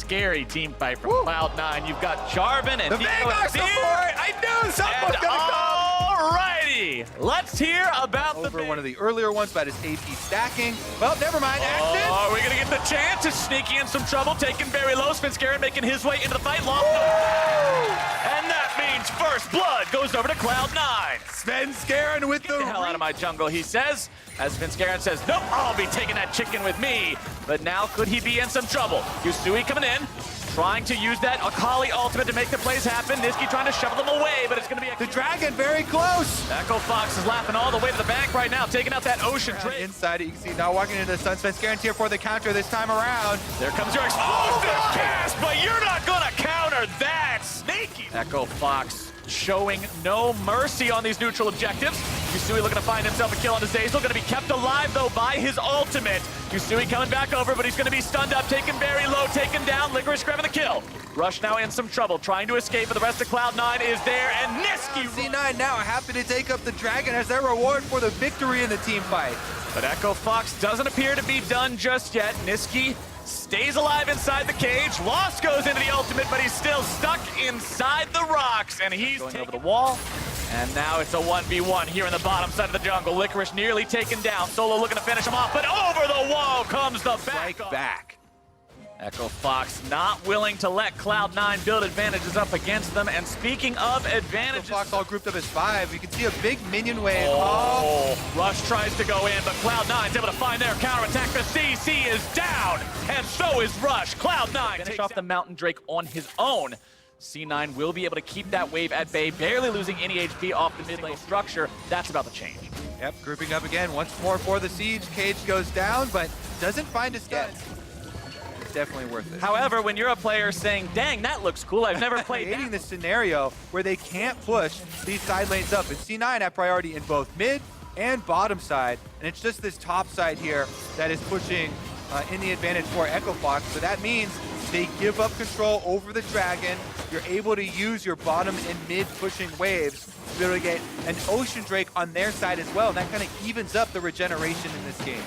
scary team fight from Cloud9. You've got Jarvan and The Vanguard support! I knew something was gonna come! Alrighty, let's hear about Over one of the earlier ones about his AP stacking. Well, never mind, accident! Oh, are we gonna get the chance to sneaky in some trouble, taking very low, Svenskeren making his way into the fight, lost and that means first blood goes over to Cloud9. Svenskeren with Get the hell out of my jungle, he says. As Svenskeren says, nope, I'll be taking that chicken with me. But now could he be in some trouble? Yusui coming in, trying to use that Akali ultimate to make the plays happen. Niski trying to shovel them away, but it's going to be The dragon very close! Echo Fox is laughing all the way to the bank right now, taking out that Ocean Drake. Inside, you can see now walking into the sun. Svenskeren here for the counter this time around. There comes your explosive cast, but you're not going to counter that. Sneaky. Echo Fox showing no mercy on these neutral objectives. Yusui looking to find himself a kill on Azazel. Going to be kept alive, though, by his ultimate. Yusui coming back over, but he's going to be stunned up, taken very low, taken down. Licorice grabbing the kill. Rush now in some trouble, trying to escape, but the rest of Cloud9 is there, and Niski. C9 now happy to take up the dragon as their reward for the victory in the team fight. But Echo Fox doesn't appear to be done just yet. Niski stays alive inside the cage. Lost goes into the ultimate, but he's still stuck inside the rocks, and he's going over the wall. And now it's a 1v1 here in the bottom side of the jungle. Licorice nearly taken down. Solo looking to finish him off, but over the wall comes the back. Echo Fox not willing to let Cloud9 build advantages up against them. And speaking of advantages, Echo Fox all grouped up as 5. You can see a big minion wave. Rush tries to go in, but Cloud9's able to find their counterattack. The CC is down, and so is Rush. Cloud9 finish off the Mountain Drake on his own. C9 will be able to keep that wave at bay, barely losing any HP off the mid lane structure. That's about to change. Yep, grouping up again once more for the siege. Cage goes down, but doesn't find a stun. It's definitely worth it. However, when you're a player saying, dang, that looks cool, I've never played creating this scenario where they can't push these side lanes up. And C9 have priority in both mid and bottom side, and it's just this top side here that is pushing in the advantage for Echo Fox. So that means they give up control over the dragon. You're able to use your bottom and mid pushing waves to be able to get an Ocean Drake on their side as well, and that kind of evens up the regeneration in this game.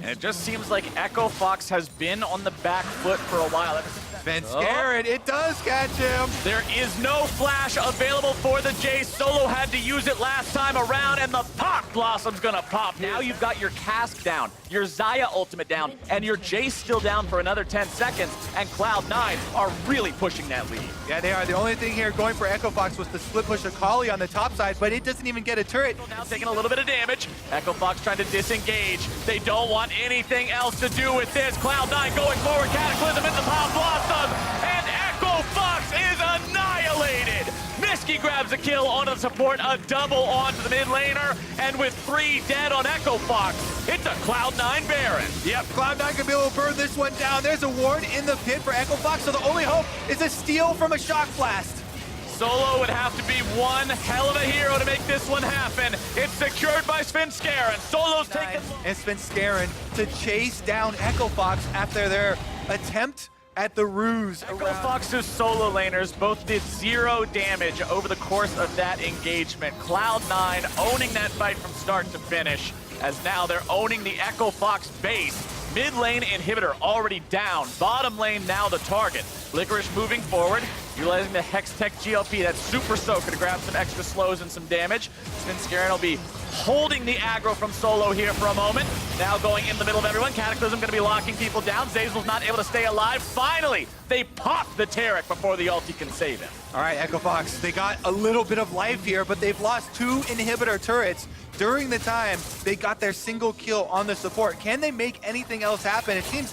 And it just seems like Echo Fox has been on the back foot for a while. Svenskeren, it does catch him. There is no flash available for the Jace. Solo had to use it last time around, and the Pop Blossom's gonna pop. Now you've got your Cask down, your Xayah ultimate down, and your Jace still down for another 10 seconds, and Cloud9 are really pushing that lead. Yeah, they are. The only thing here going for Echo Fox was to split push Akali on the top side, but it doesn't even get a turret. Now taking a little bit of damage. Echo Fox trying to disengage. They don't want anything else to do with this. Cloud9 going forward, Cataclysm in the Pop Blossom, and Echo Fox is annihilated. Niski grabs a kill onto the support, a double onto the mid laner, and with 3 dead on Echo Fox, it's a Cloud9 Baron. Yep, Cloud9 can be able to burn this one down. There's a ward in the pit for Echo Fox, so the only hope is a steal from a Shock Blast. Solo would have to be one hell of a hero to make this one happen. It's secured by Svenskeren. Solo's taken. And Svenskeren to chase down Echo Fox after their attempt at the ruse. Echo Fox's solo laners both did 0 damage over the course of that engagement. Cloud9 owning that fight from start to finish, as now they're owning the Echo Fox base. Mid lane inhibitor already down. Bottom lane now the target. Licorice moving forward, utilizing the Hextech GLP, that super soaker to grab some extra slows and some damage. Svenskeren will be holding the aggro from Solo here for a moment. Now going in the middle of everyone. Cataclysm going to be locking people down. Zazel's not able to stay alive. Finally, they pop the Taric before the ulti can save him. All right, Echo Fox, they got a little bit of life here, but they've lost 2 inhibitor turrets during the time they got their single kill on the support. Can they make anything else happen? It seems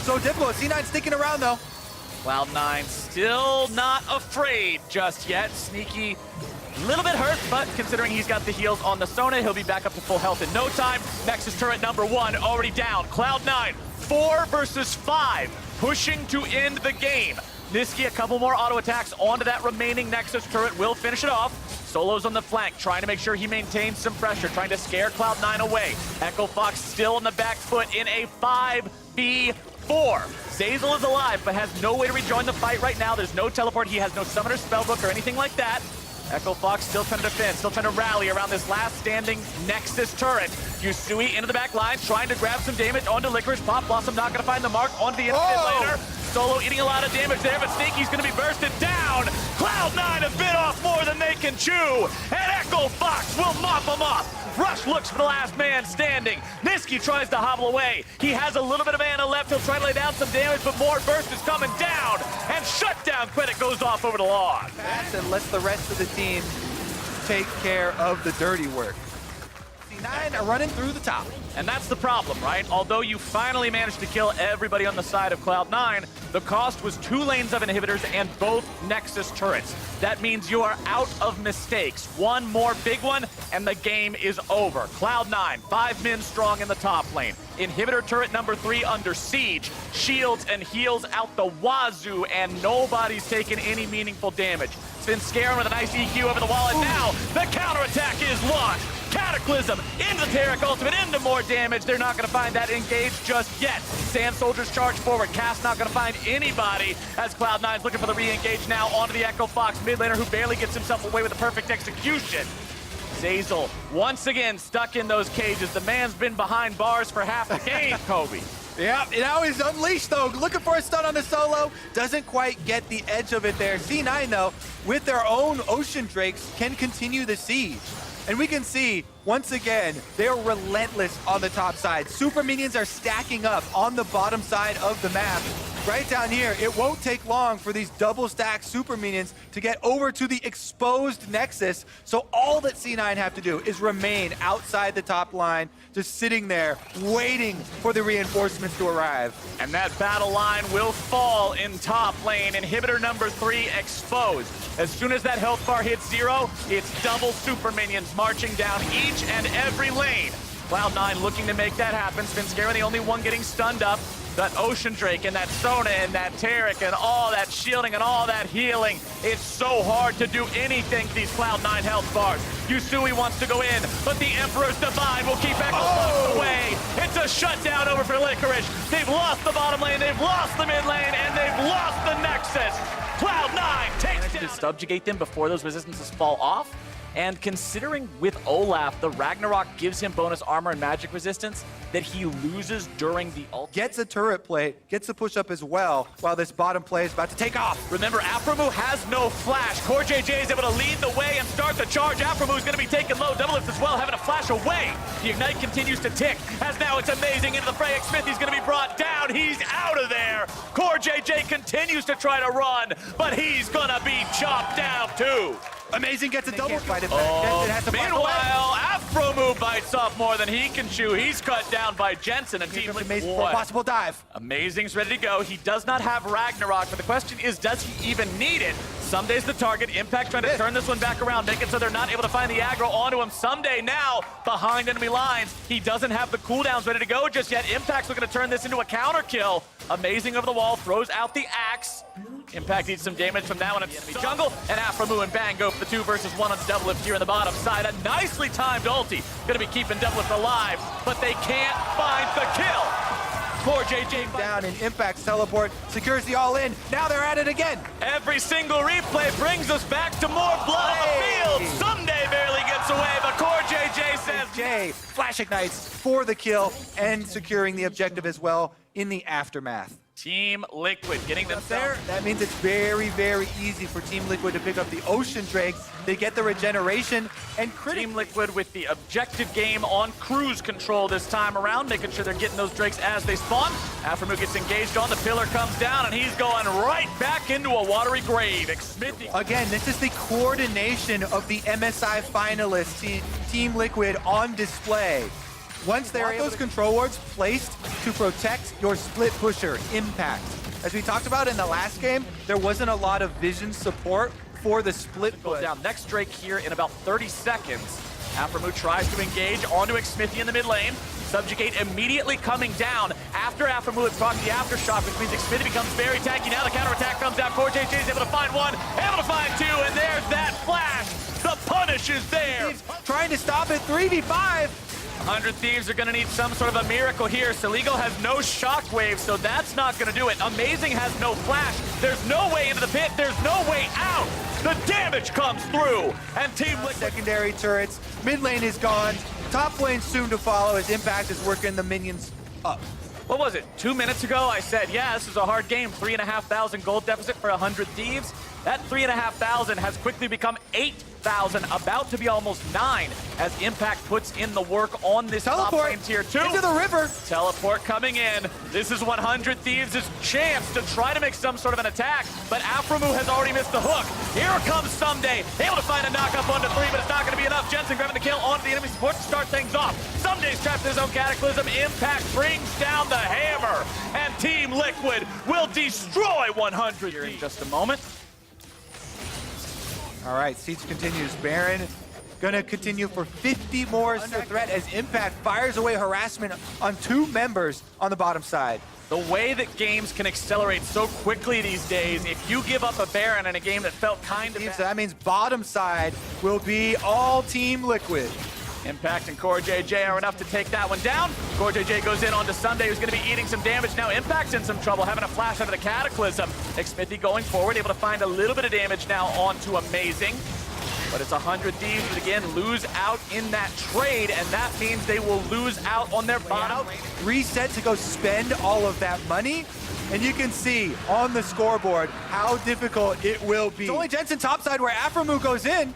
so difficult. C9 sticking around though. Cloud9 still not afraid just yet. Sneaky, a little bit hurt, but considering he's got the heals on the Sona, he'll be back up to full health in no time. Nexus turret number 1 already down. Cloud9, 4 versus 5, pushing to end the game. Niski, a couple more auto attacks onto that remaining Nexus turret will finish it off. Solo's on the flank, trying to make sure he maintains some pressure, trying to scare Cloud9 away. Echo Fox still on the back foot in a 5v4. Zazel is alive, but has no way to rejoin the fight right now. There's no teleport. He has no summoner spellbook or anything like that. Echo Fox still trying to defend, still trying to rally around this last standing Nexus turret. Yusui into the back line, trying to grab some damage onto Licorice. Pop Blossom not going to find the mark onto the instant later. Solo eating a lot of damage there, but Sneaky's gonna be bursted down. Cloud9 have bit off more than they can chew, and Echo Fox will mop them up. Rush looks for the last man standing. Niski tries to hobble away. He has a little bit of mana left. He'll try to lay down some damage, but more burst is coming down, and shutdown credit goes off over the log. That's unless the rest of the team take care of the dirty work. C9 are running through the top. And that's the problem, right? Although you finally managed to kill everybody on the side of Cloud9, the cost was 2 lanes of inhibitors and both Nexus turrets. That means you are out of mistakes. One more big one, and the game is over. Cloud9, 5 men strong in the top lane. Inhibitor turret number 3 under siege. Shields and heals out the wazoo, and nobody's taking any meaningful damage. Scaring with a nice EQ over the wall, and now the counterattack is launched. Cataclysm into the Taric ultimate, into more damage. They're not going to find that engage just yet. Sand Soldiers charge forward. Cass not going to find anybody as Cloud9's looking for the re-engage now onto the Echo Fox mid laner, who barely gets himself away with a perfect execution. Zeyzal once again stuck in those cages. The man's been behind bars for half the game, Kobe. Yeah, now he's unleashed though, looking for a stun on the Solo. Doesn't quite get the edge of it there. C9 though, with their own Ocean Drakes, can continue the siege. And we can see, once again, they're relentless on the top side. Super minions are stacking up on the bottom side of the map. Right down here, it won't take long for these double stack super minions to get over to the exposed Nexus. So all that C9 have to do is remain outside the top line, just sitting there, waiting for the reinforcements to arrive. And that battle line will fall in top lane. Inhibitor number 3 exposed. As soon as that health bar hits 0, it's double super minions marching down each and every lane. Cloud9 looking to make that happen. Svenskeren the only one getting stunned up. That Ocean Drake and that Sona and that Taric and all that shielding and all that healing. It's so hard to do anything to these Cloud9 health bars. Yusui wants to go in, but the Emperor's Divine will keep Echo Fox away. It's a shutdown over for Licorice. They've lost the bottom lane, they've lost the mid lane, and they've lost the Nexus. Cloud9 takes down. To subjugate them before those resistances fall off. And considering with Olaf, the Ragnarok gives him bonus armor and magic resistance that he loses during the ult. Gets a turret plate, gets a push up as well, while this bottom play is about to take off. Remember, Aphromoo has no flash. Core JJ is able to lead the way and start the charge. Aphromoo is going to be taking low. Double lift as well, having a flash away. The Ignite continues to tick, as now it's amazing into the fray. Smithy's going to be brought down. He's out of there. Core JJ continues to try to run, but he's going to be chopped down too. Amazing gets a double fight it Oh, back. meanwhile, Aphromoo bites off more than he can chew. He's cut down by Jensen and Team Liquid. Amazing for a possible dive. Amazing's ready to go. He does not have Ragnarok, but the question is, does he even need it? Someday's the target. Impact trying to turn this one back around, make it so they're not able to find the aggro onto him. Someday now, behind enemy lines. He doesn't have the cooldowns ready to go just yet. Impact's looking to turn this into a counter kill. Amazing over the wall, throws out the axe. Impact needs some damage from that one at the enemy jungle, and Aphromoo and Bang go for the 2 versus 1 on double lift here in the bottom side. A nicely timed ulti, gonna be keeping double lift alive, but they can't find the kill. Core JJ down, and Impact's teleport secures the all-in. Now they're at it again. Every single replay brings us back to more blood on the field. Someday barely gets away, but Core JJ says Jay flash ignites for the kill and securing the objective as well in the aftermath. Team Liquid getting them there. That means it's very, very easy for Team Liquid to pick up the Ocean Drake. They get the regeneration and Team Liquid with the objective game on cruise control this time around, making sure they're getting those Drakes as they spawn. Aphromoo gets engaged on, the pillar comes down, and he's going right back into a watery grave. Again, this is the coordination of the MSI finalists, Team Liquid on display. Once they're those control wards placed to protect your split pusher, Impact. As we talked about in the last game, there wasn't a lot of vision support for the split push. Down next Drake here in about 30 seconds. Aphromoo tries to engage onto Xmithy in the mid lane. Subjugate immediately coming down after Aphromoo had procced the aftershock, which means Xmithy becomes very tanky. Now the counterattack comes out. Core JJ is able to find 1, able to find 2, and there's that flash. The punish is there. He's trying to stop it, 3v5. 100 Thieves are going to need some sort of a miracle here. Saligo has no shockwave, so that's not going to do it. Amazing has no flash. There's no way into the pit. There's no way out. The damage comes through. And Team Liquid... Secondary turrets. Mid lane is gone. Top lane soon to follow as Impact is working the minions up. what was it, 2 minutes ago, I said, yeah, this is a hard game, 3,500 gold deficit for 100 Thieves. That 3,500 has quickly become 8,000, about to be almost 9, as Impact puts in the work on this top lane tier 2. Into the river. Teleport coming in. This is 100 Thieves' chance to try to make some sort of an attack, but Aframu has already missed the hook. Here comes Someday, able to find a knock-up onto 3, but it's not going to be enough. Jensen grabbing the kill onto the enemy support to start things off. Someday's trapped in his own Cataclysm. Impact brings down the hammer, and Team Liquid will destroy 100 here in just a moment. All right, siege continues. Baron gonna continue for 50 more under threat as Impact fires away harassment on 2 members on the bottom side. The way that games can accelerate so quickly these days, if you give up a Baron in a game that felt kind of bad, So that means bottom side will be all Team Liquid. Impact and Core JJ are enough to take that one down. Core JJ goes in onto Sunday, who's going to be eating some damage. Now Impact's in some trouble, having a flash out of the Cataclysm. Xmithy going forward, able to find a little bit of damage now onto Amazing. But it's 100 Thieves that again lose out in that trade, and that means they will lose out on their bottom. Reset to go spend all of that money, and you can see on the scoreboard how difficult it will be. It's only Jensen topside where Aframu goes in.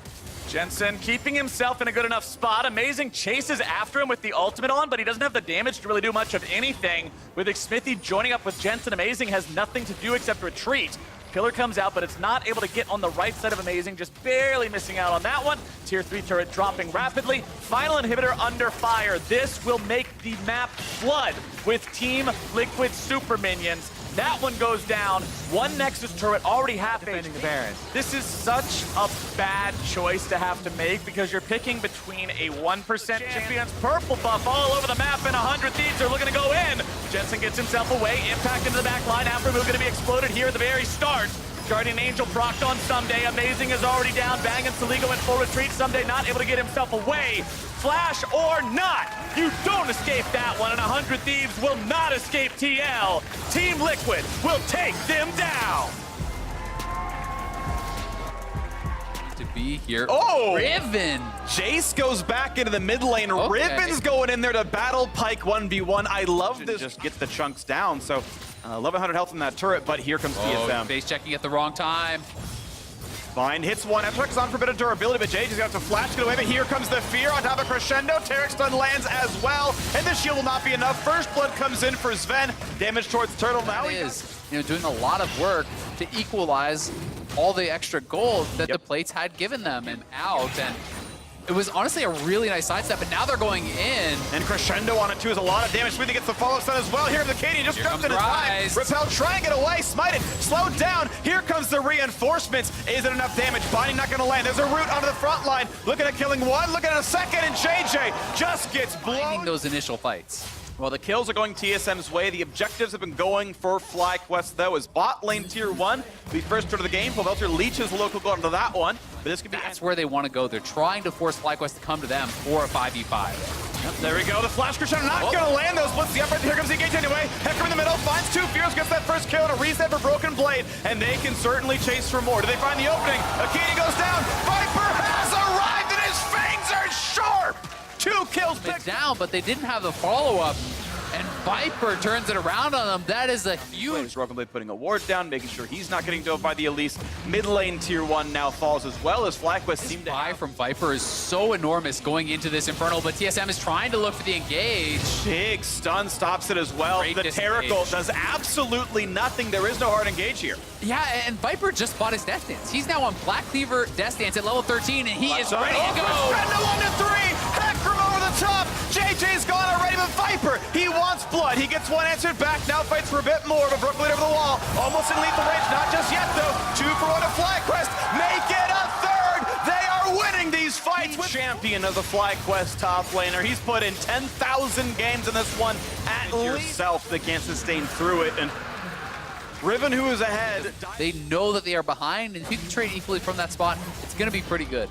Jensen keeping himself in a good enough spot. Amazing chases after him with the ultimate on, but he doesn't have the damage to really do much of anything. With Xmithy joining up with Jensen, Amazing has nothing to do except retreat. Pillar comes out, but it's not able to get on the right side of Amazing, just barely missing out on that one. Tier 3 turret dropping rapidly. Final inhibitor under fire. This will make the map flood with Team Liquid super minions. That one goes down. One Nexus turret already half Defending HP. the Baron. This is such a bad choice to have to make because you're picking between a 1% champion's purple buff all over the map and 100 Thieves are looking to go in. Jensen gets himself away. Impact into the back line. Aframu going to be exploded here at the very start. Guardian Angel procced on Someday. Amazing is already down. Bang and Saligo in full retreat. Someday not able to get himself away. Flash or not, you don't escape that one, and 100 Thieves will not escape TL. Team Liquid will take them down. To be here. Oh! Riven! Jace goes back into the mid lane. Okay. Riven's going in there to battle Pike 1v1. I love this. Just gets the chunks down. So 1100 health in that turret, but here comes TSM. Base checking at the wrong time. Fine, hits one. F-Check's on for a bit of durability, but Jay just got to flash, get away. But here comes the fear on top of Crescendo. Tarek stun lands as well, and the shield will not be enough. First blood comes in for Sven. Damage towards Turtle. Now he is, doing a lot of work to equalize all the extra gold that the plates had given them and out. And it was honestly a really nice sidestep, but now they're going in. And Crescendo on it too is a lot of damage. Smithy gets the follow stun as well. Here the Katie just Here jumped in comes his time. Rise. Repel, try and get away. Smite it. Slowed down. Here comes the reinforcements. Is it enough damage? Binding not going to land. There's a root onto the front line. Looking at killing one. Looking at a second. And JJ just gets blown. Finding those initial fights. Well, the kills are going TSM's way. The objectives have been going for FlyQuest, though, as bot lane tier 1. The first turn of the game. Pavelter leeches the local gold onto that one. But this could be... That's where they want to go. They're trying to force FlyQuest to come to them for a 5v5. Yep, there we go. The flash Crescendo not going to land those. Splits the up right. Here comes the engage anyway. Hecker in the middle. Finds 2 Fears. Gets that first kill and a reset for Broken Blade. And they can certainly chase for more. Do they find the opening? Akini goes down. Viper has arrived and his fangs are sharp. 2 kills picked Down, but they didn't have the follow-up. And Viper turns it around on them. That is a huge... Broken Blade putting a ward down, making sure he's not getting dove by the Elise. Mid lane tier 1 now falls as well as FlyQuest seem to buy from Viper is so enormous going into this Infernal, but TSM is trying to look for the engage. Big stun stops it as well. Great The disengage. Terrical does absolutely nothing. There is no hard engage here. Yeah, and Viper just bought his Death Dance. He's now on Black Cleaver Death Dance at level 13, and he is ready to go. Crescendo 1-3. Heck from over the top. JJ's gone already, but Viper, he wants blood. He gets one answered back. Now fights for a bit more, but Brooklyn over the wall. Almost in lethal range. Not just yet, though. 2 for 1 to FlyQuest. Make it a third. They are winning these fights. Champion of the FlyQuest top laner. He's put in 10,000 games in this one. At yourself that can't sustain through it. And Riven, who is ahead. They know that they are behind, and if you can trade equally from that spot, it's going to be pretty good.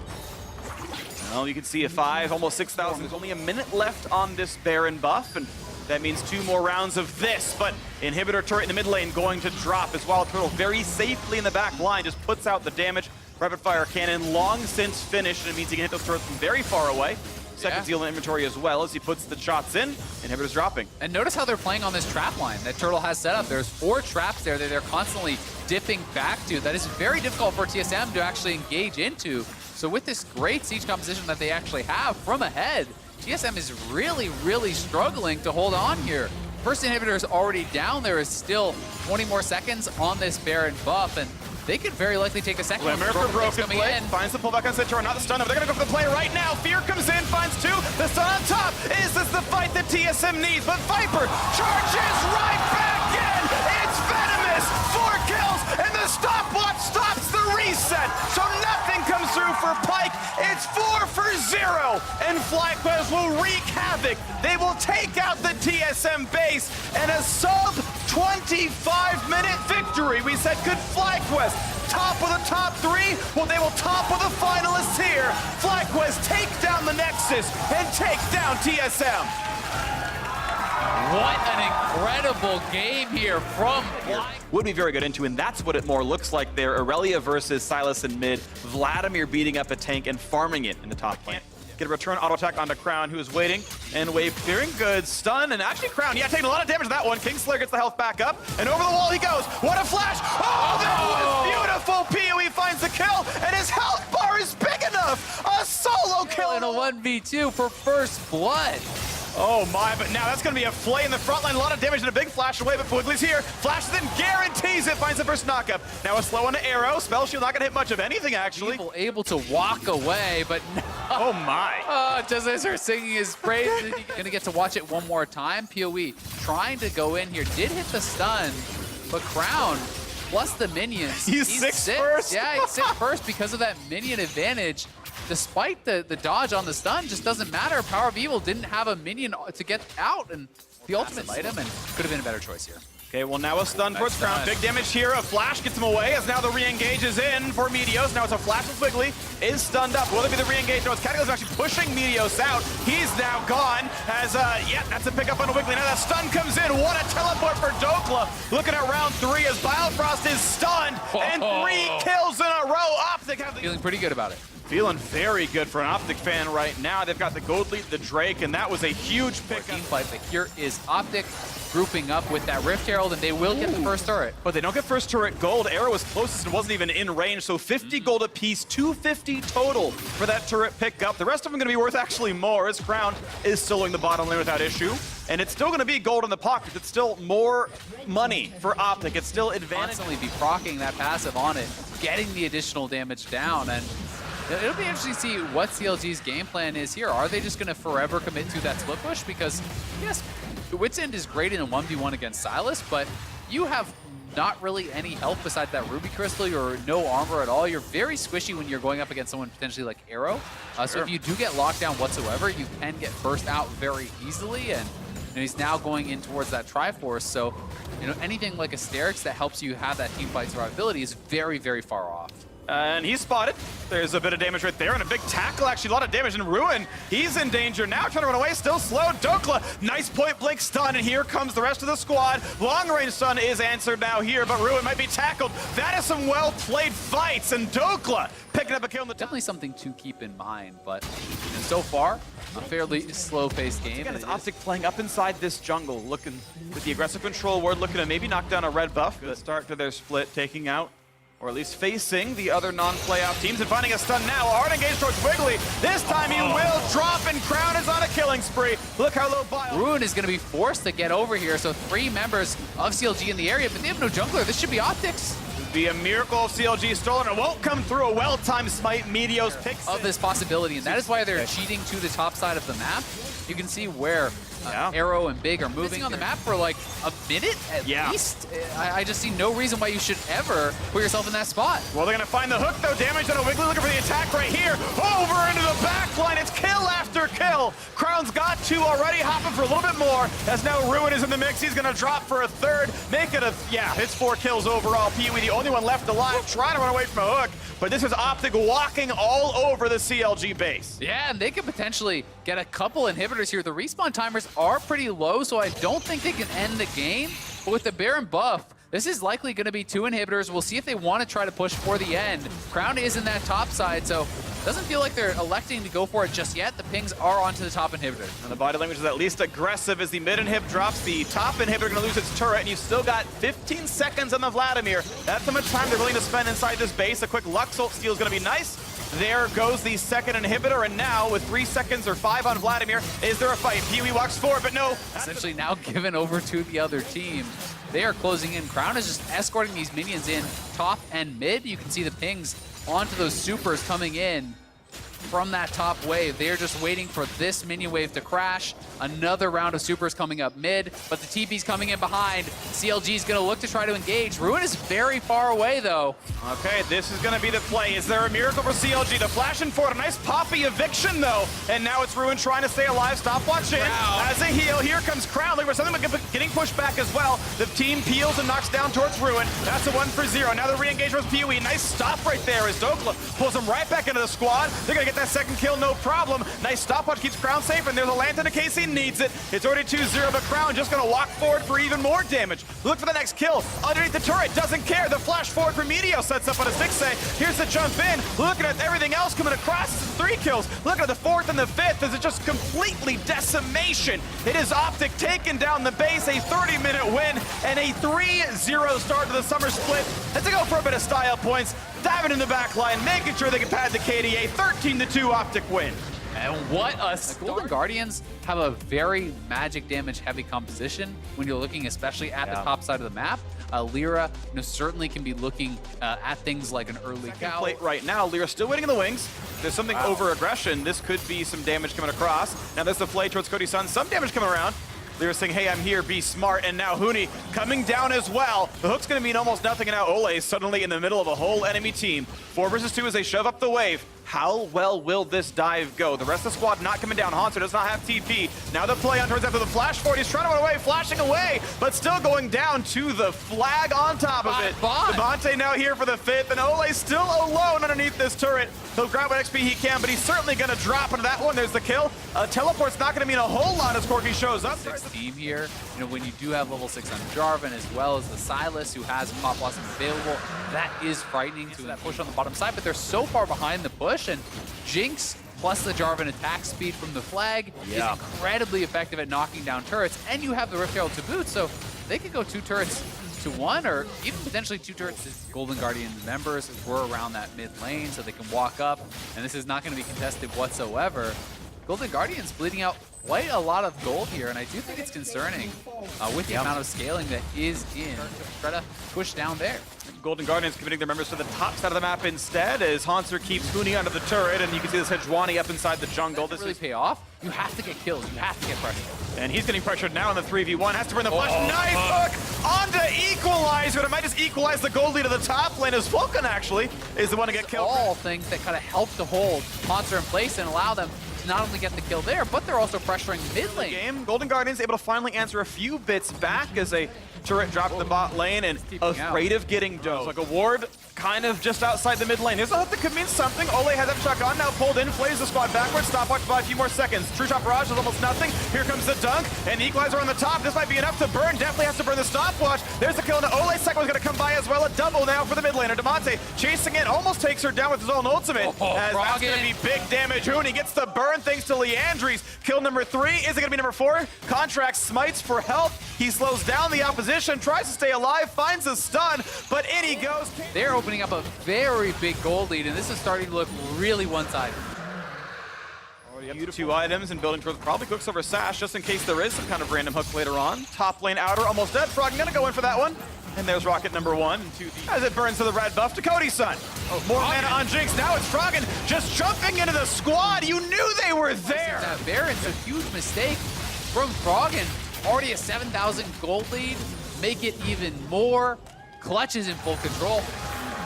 Well, you can see a 5, almost 6,000. There's only a minute left on this Baron buff, and that means 2 more rounds of this. But Inhibitor turret in the mid lane going to drop as Wild Turtle very safely in the back line, just puts out the damage. Rapid fire cannon long since finished, and it means he can hit those turrets from very far away. seconds heal in inventory as well as he puts the shots in. Inhibitors dropping. And notice how they're playing on this trap line that Turtle has set up. There's 4 traps there that they're constantly dipping back to. That is very difficult for TSM to actually engage into. So with this great siege composition that they actually have from ahead, TSM is really, really struggling to hold on here. First inhibitor is already down. There is still 20 more seconds on this Baron buff, and they could very likely take a second. Glimmer for Broken Blade, finds the pullback on Centaur, not the stun. They're gonna go for the play right now. Fear comes in, finds 2, the stun on top. Is this the fight that TSM needs? But Viper charges right back in. It's venomous, 4 kills, and the stopwatch stops the reset. So nothing comes through for Pyke. It's 4 for 0, and FlyQuest will wreak havoc. They will take out the TSM base, and a sub 25-minute victory. We said, could FlyQuest top of the top 3? Well, they will top of the finalists here. FlyQuest take down the Nexus and take down TSM. What an incredible game here from Would be very good into, and that's what it more looks like there. Aurelia versus Silas in mid, Vladimir beating up a tank and farming it in the top lane. Get a return auto attack onto Crown, who is waiting, and wave clearing, good stun, and actually Crown, taking a lot of damage to that one. Kingslayer gets the health back up, and over the wall he goes. What a flash! Oh, that was beautiful! PoE finds the kill, and his health bar is big enough! A solo kill! in a 1v2 for first blood. Oh my, but now that's going to be a flay in the front line. A lot of damage and a big flash away, but Wiggly's here. Flashes in, guarantees it, finds the first knockup. Now a slow on the arrow. Spell shield not going to hit much of anything, actually. People able to walk away, but no. Oh my. Just as they're singing his praise, you're going to get to watch it one more time. PoE trying to go in here. Did hit the stun, but Crown plus the minions. He's six first? Yeah, he's 6 first because of that minion advantage. Despite the dodge on the stun, just doesn't matter. Power of Evil didn't have a minion to get out, and the ultimate item, and could have been a better choice here. Okay, well now a stun towards Crown. Big damage here. A flash gets him away as now the re-engage is in for Meteos. Now it's a flash with Wiggly. Is stunned up. Will it be the re-engage? No, it's Cataclysm actually pushing Meteos out. He's now gone. As, that's a pickup on Wiggly. Now that stun comes in. What a teleport for Dokla. Looking at round 3 as Biofrost is stunned. And 3 kills in a row. Optic have the... Feeling pretty good about it. Feeling very good for an Optic fan right now. They've got the Gold Leap, the Drake, and that was a huge pickup. Team fight, but here is Optic grouping up with that Rift Herald, and they will get the first turret. But they don't get first turret gold. Arrow was closest and wasn't even in range, so 50 gold apiece, 250 total for that turret pickup. The rest of them going to be worth actually more, as Crown is soloing the bottom lane without issue. And it's still going to be gold in the pocket. It's still more money for Optic. It's still advantage. Constantly be proccing that passive on it, getting the additional damage down, and it'll be interesting to see what CLG's game plan is here. Are they just going to forever commit to that split push? Because, yes, Wit's End is great in a 1v1 against Silas, but you have not really any health besides that Ruby Crystal. You're no armor at all. You're very squishy when you're going up against someone potentially like Arrow. So if you do get locked down whatsoever, you can get burst out very easily, and he's now going in towards that Triforce. So, anything like Asterix that helps you have that teamfight survivability is very, very far off. And he's spotted. There's a bit of damage right there, and a big tackle, actually, a lot of damage. And Ruin, he's in danger now, trying to run away, still slow. Dokla, nice point-blank stun, and here comes the rest of the squad. Long-range stun is answered now here, but Ruin might be tackled. That is some well-played fights, and Dokla picking up a kill in the... Definitely something to keep in mind, but so far, a fairly slow-paced game. Again, it's Optic playing up inside this jungle, looking with the aggressive control ward, looking to maybe knock down a red buff. Good start to their split, taking out, or at least facing the other non-playoff teams, and finding a stun now. Hard engage towards Wiggly. This time he will drop, and Crown is on a killing spree. Look how low Bio... Ruin is going to be forced to get over here, so 3 members of CLG in the area, but they have no jungler. This should be Optics. Be a miracle if CLG stolen. It won't come through. A well-timed smite. Meteos picks of this possibility, and that is why they're cheating to the top side of the map. You can see where Arrow and Big are moving on the map for like a minute at least. I just see no reason why you should ever put yourself in that spot. Well, they're going to find the hook, though. Damage on a Wiggly, looking for the attack right here. Over into the back line. It's kill after kill. Crown's got 2 already, hopping for a little bit more. As now Ruin is in the mix. He's going to drop for a 3rd. Make it a, it's 4 kills overall. PoE, the only one left alive, trying to run away from a hook. But this is Optic walking all over the CLG base. Yeah, and they could potentially get a couple inhibitors here. The respawn timers are pretty low, so I don't think they can end the game. But with the Baron buff, this is likely going to be 2 inhibitors. We'll see if they want to try to push for the end. Crown is in that top side, so Doesn't feel like they're electing to go for it just yet. The pings are onto the top inhibitor. And the body language is at least aggressive as the mid inhib drops. The top inhibitor going to lose its turret, and you've still got 15 seconds on the Vladimir. That's how much time they're willing to spend inside this base. A quick Lux ult steal is going to be nice. There goes the second inhibitor, and now with 3 seconds or 5 on Vladimir, is there a fight? Pee-wee walks forward, but no. Essentially now given over to the other team. They are closing in. Crown is just escorting these minions in top and mid. You can see the pings onto those supers coming in from that top wave. They're just waiting for this minion wave to crash. Another round of supers coming up mid, but the TP's coming in behind. CLG's gonna look to try to engage. Ruin is very far away though. Okay, this is going to be the play. Is there a miracle for CLG to flash in forward? A nice poppy eviction, though. And now it's Ruin trying to stay alive. Stopwatch in. As a heal, here comes Crown. Looking for something, but getting pushed back as well. The team peels and knocks down towards Ruin. That's a 1-for-0. Now the re-engage was Pee-wee. Nice stop right there as Dokla pulls him right back into the squad. They're going to get that second kill, no problem. Nice stopwatch keeps Crown safe, and there's a lantern in case he needs it. It's already 2-0, but Crown just going to walk forward for even more damage. Look for the next kill. Underneath the turret, doesn't care. The flash forward for Meteor sets up on a 6A. Here's the jump in. Looking at everything else coming across. This is 3 kills. Looking at the 4th and the 5th. This is just completely decimation. It is Optic taking down the base. A 30-minute win and a 3-0 start to the summer split. Let's go for a bit of style points. Diving in the back line, making sure they can pad the KDA. 13-2 Optic win. And what a start. Golden Guardians have a very magic damage heavy composition when you're looking especially at the top side of the map. Lyra certainly can be looking at things like an early cow. Plate right now. Lyra still waiting in the wings. There's something over aggression. This could be some damage coming across. Now there's the play towards Cody Sun. Some damage coming around. Lyra saying, hey, I'm here, be smart. And now Huni coming down as well. The hook's going to mean almost nothing, and now Ole is suddenly in the middle of a whole enemy team. 4 versus 2 as they shove up the wave. How well will this dive go? The rest of the squad not coming down. Hanser does not have TP. Now the play on towards after the flash forward. He's trying to run away, flashing away, but still going down to the flag on top of it. Devontae now here for the 5th, and Ole still alone underneath this turret. He'll grab what XP he can, but he's certainly going to drop into that one. There's the kill. Teleport's not going to mean a whole lot as Corky shows up. 6 team here. When you do have level 6 on Jarvan as well as the Silas who has Pop Blossom available, that is frightening to that push on the bottom side, but they're so far behind the push, and Jinx plus the Jarvan attack speed from the flag is incredibly effective at knocking down turrets, and you have the Rift Herald to boot, so they could go 2 turrets to 1, or even potentially 2 turrets. Golden Guardian members were around that mid lane, so they can walk up, and this is not going to be contested whatsoever. Golden Guardian's bleeding out quite a lot of gold here, and I do think it's concerning with the amount of scaling that is in. Try to push down there. Golden Guardians committing their members to the top side of the map instead, as Hanser keeps Huni under the turret, and you can see this Sejuani up inside the jungle. This really pay off. You have to get kills. You have to get pressure. And he's getting pressured now in the 3v1. Has to bring the flash. Nice hook onto Equalizer, but it might just equalize the gold lead of the top lane, as Vulcan actually is the one to get killed. All things that kind of help to hold Hanser in place and allow them to not only get the kill there, but they're also pressuring mid lane. Game. Golden Guardians able to finally answer a few bits back as a turret dropped the bot lane and afraid of getting dosed. Like a ward kind of just outside the mid lane. There's a hook that could mean something. Ole has that shot on now, pulled in, flays the squad backwards. Stopwatch by a few more seconds. True Shot Barrage is almost nothing. Here comes the dunk, and the Equalizer on the top. This might be enough to burn. Definitely has to burn the stopwatch. There's the kill, and Ole's second one's going to come by as well. A double now for the mid laner. Devontae chasing in, almost takes her down with his own ultimate. As that's going to be big damage. Huni gets the burn thanks to Leandri's. Kill number 3. Is it going to be number 4? Contract smites for health. He slows down the opposition, tries to stay alive, finds a stun, but in he goes. They're opening up a very big gold lead, and this is starting to look really one-sided. Already up to 2 items and building towards probably Quicksilver Sash, just in case there is some kind of random hook later on. Top lane outer, almost dead. Frog gonna go in for that one. And there's rocket number 1. As it burns to the red buff to Cody's son. More mana on Jinx. Now it's Froggen just jumping into the squad. You knew they were there. That Baron's a huge mistake from Froggen. Already a 7,000 gold lead. Make it even more. Clutch is in full control.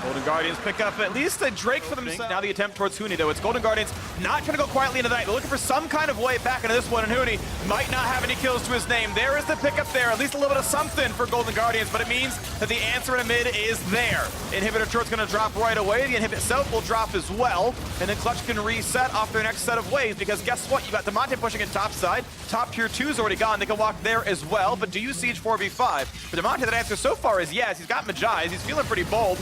Golden Guardians pick up at least a Drake for themselves. Now the attempt towards Huni, though. It's Golden Guardians not trying to go quietly into that. They're looking for some kind of way back into this one, and Huni might not have any kills to his name. There is the pickup there, at least a little bit of something for Golden Guardians, but it means that the answer in mid is there. Inhibitor turret's going to drop right away. The inhibit itself will drop as well, and then Clutch can reset off their next set of waves, because guess what? You got Devontae pushing in top side. Top tier 2's already gone. They can walk there as well, but do you siege 4v5? For Devontae, that answer so far is yes. He's got Majai's. He's feeling pretty bold.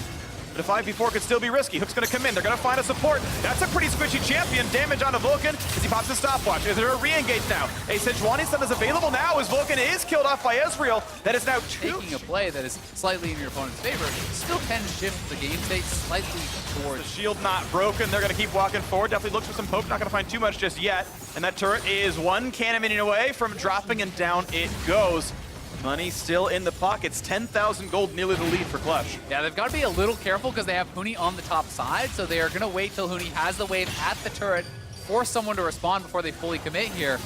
but a 5v4 could still be risky. Hook's gonna come in, they're gonna find a support. That's a pretty squishy champion. Damage onto Vulcan as he pops his stopwatch. Is there a re-engage now? A Sejuani stun is available now as Vulcan is killed off by Ezreal. That is now Taking a play that is slightly in your opponent's favor still can shift the game state slightly The towards. shield not broken. They're going to keep walking forward. Definitely looks for some poke. Not going to find too much just yet. And that turret is one cannon minion away from dropping, and down it goes. Money still in the pockets. 10,000 gold, nearly the lead for Clutch. Yeah, they've got to be a little careful because they have Huni on the top side, so they are going to wait till Huni has the wave at the turret, force someone to respond before they fully commit here.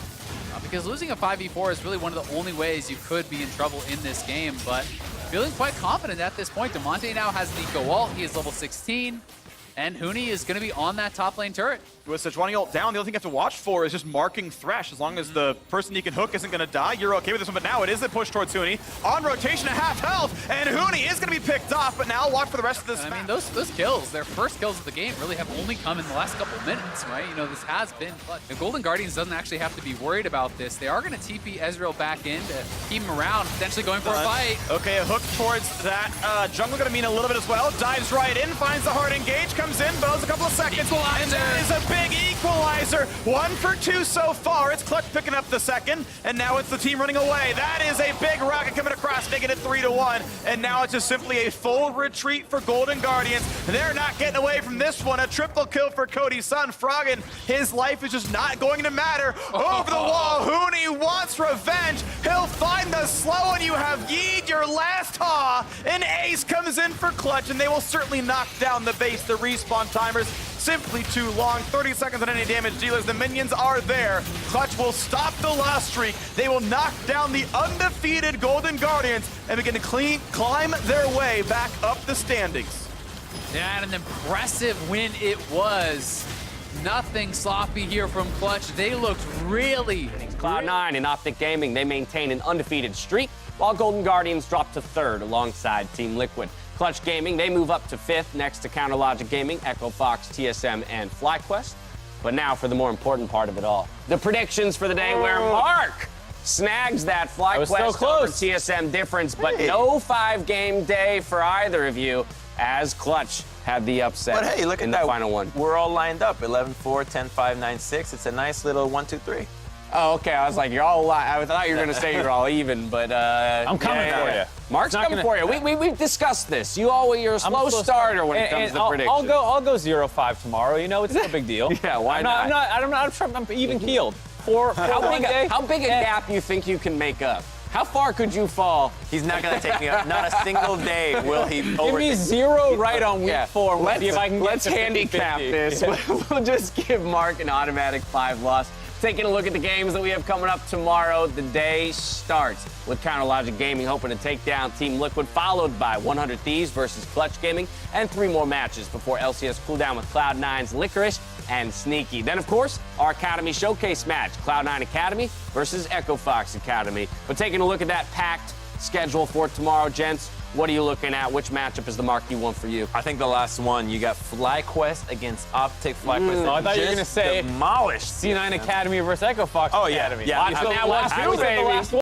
Because losing a 5v4 is really one of the only ways you could be in trouble in this game, but feeling quite confident at this point. Demonte now has the Eco ult, he is level 16, and Huni is going to be on that top lane turret. With Sejuani ult down, the only thing you have to watch for is just marking Thresh. As long as the person he can hook isn't going to die, you're okay with this one. But now it is a push towards Huni. On rotation at half health, and Huni is going to be picked off, but now watch for the rest of this And I mean, match. those kills, their first kills of the game, really have only come in the last couple of minutes, right? You know, this has been clutch. The Golden Guardians doesn't actually have to be worried about this. They are going to TP Ezreal back in to keep him around, potentially going for a fight. Okay, a hook towards that jungle going to mean a little bit as well. Dives right in, finds the hard engage, comes in, bows a couple of seconds. Equalizer. And that is a big equalizer. 1 for 2 so far. It's Clutch picking up the second, and now it's the team running away. That is a big rocket coming across, making it 3-1. And now it's just simply a full retreat for Golden Guardians. They're not getting away from this one. A triple kill for Cody's son, Froggen. His life is just not going to matter. Over the wall, Huni wants revenge. He'll find the slow, and you have Yeed, your last haw. An ace comes in for Clutch, and they will certainly knock down the base. The respawn timers simply too long. 30 seconds on any damage dealers. The minions are there. Clutch will stop the loss streak. They will knock down the undefeated Golden Guardians and begin to climb their way back up the standings. Yeah, and an impressive win it was. Nothing sloppy here from Clutch. They looked really... Cloud9 and Optic Gaming, they maintain an undefeated streak, while Golden Guardians drop to 3rd alongside Team Liquid. Clutch Gaming, they move up to 5th next to Counterlogic Gaming, Echo Fox, TSM, and FlyQuest. But now for the more important part of it all. The predictions for the day where Mark snags that FlyQuest over TSM difference, but no 5-game day for either of you as Clutch had the upset But hey, look in at the that. final one. We're all lined up. 11-4, 10-5, 9-6. It's a nice little 1-2-3. Oh, okay. I was like, you're all I thought you were going to say you're all even, but I'm coming for you. Mark's coming for you. We've discussed this. You're a slow starter when it comes to predictions. I'll go 0-5 tomorrow. You know, it's no big deal. Yeah, why not? I'm even keeled. How big a gap you think you can make up? How far could you fall? He's not going to take me up. Not a single day will he Give overtake me 0 right on week 4. We'll see if I can Let's get to handicap 50-50. this. Yeah. We'll just give Mark an automatic 5 loss. Taking a look at the games that we have coming up tomorrow, the day starts with Counterlogic Gaming hoping to take down Team Liquid, followed by 100 Thieves versus Clutch Gaming, and 3 more matches before LCS cooldown with Cloud9's Licorice and Sneaky. Then, of course, our Academy Showcase match, Cloud9 Academy versus Echo Fox Academy. But taking a look at that packed schedule for tomorrow, gents, what are you looking at? Which matchup is the marquee one for you? I think the last one, you got FlyQuest against Optic FlyQuest. I thought you were going to say demolished C9 Academy versus Echo Fox Oh, yeah. Academy. Yeah. Watch I'm the now last watching, one, baby. the last one.